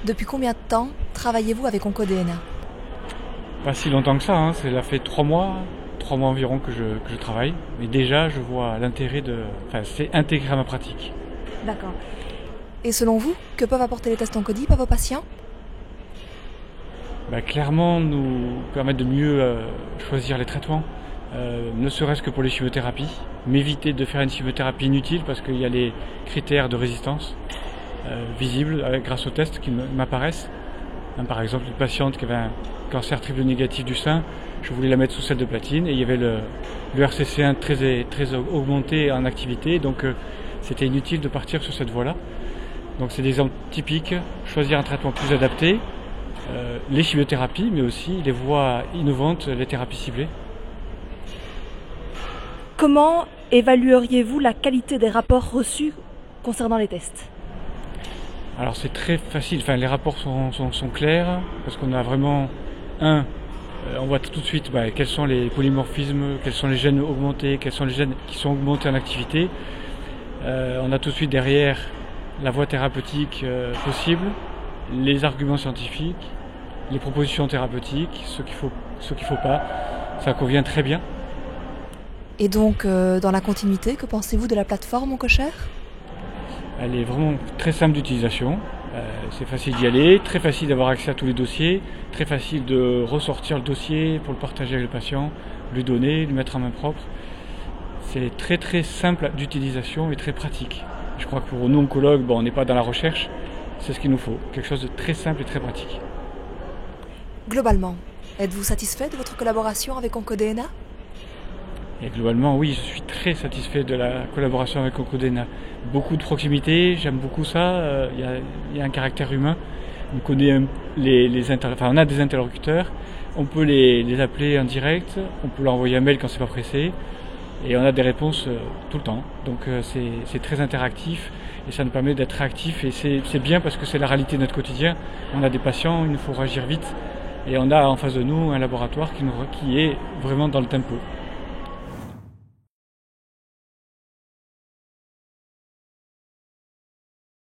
Depuis combien de temps travaillez-vous avec OncoDNA? Pas si longtemps que ça, hein. Ça fait 3 mois environ que je travaille. Mais déjà, je vois l'intérêt c'est intégré à ma pratique. D'accord. Et selon vous, que peuvent apporter les tests Oncodip à vos patients? Clairement, nous permettre de mieux choisir les traitements, ne serait-ce que pour les chimiothérapies. M'éviter de faire une chimiothérapie inutile parce qu'il y a les critères de résistance visibles grâce aux tests qui m'apparaissent. Par exemple, une patiente qui avait un cancer triple négatif du sein, je voulais la mettre sous celle de platine et il y avait le RCC1 très augmenté en activité, donc c'était inutile de partir sur cette voie-là. Donc c'est des exemples typiques, choisir un traitement plus adapté, les chimiothérapies, mais aussi les voies innovantes, les thérapies ciblées. Comment évalueriez-vous la qualité des rapports reçus concernant les tests? Alors c'est très facile, les rapports sont clairs, parce qu'on a vraiment on voit tout de suite quels sont les polymorphismes, quels sont les gènes augmentés, quels sont les gènes qui sont augmentés en activité. On a tout de suite derrière la voie thérapeutique possible, les arguments scientifiques, les propositions thérapeutiques, ce qu'il faut pas. Ça convient très bien. Et donc, dans la continuité, que pensez-vous de la plateforme OncoShare? Elle est vraiment très simple d'utilisation, c'est facile d'y aller, très facile d'avoir accès à tous les dossiers, très facile de ressortir le dossier pour le partager avec le patient, lui donner, lui mettre en main propre. C'est très très simple d'utilisation et très pratique. Je crois que pour nous oncologues, on n'est pas dans la recherche, c'est ce qu'il nous faut, quelque chose de très simple et très pratique. Globalement, êtes-vous satisfait de votre collaboration avec OncoDNA? Et globalement, oui, je suis très satisfait de la collaboration avec OncoDNA. Beaucoup de proximité, j'aime beaucoup ça. Il y a un caractère humain. On connaît on a des interlocuteurs. On peut les appeler en direct. On peut leur envoyer un mail quand c'est pas pressé. Et on a des réponses tout le temps. Donc c'est très interactif et ça nous permet d'être réactifs. Et c'est bien parce que c'est la réalité de notre quotidien. On a des patients, il nous faut réagir vite. Et on a en face de nous un laboratoire qui est vraiment dans le tempo.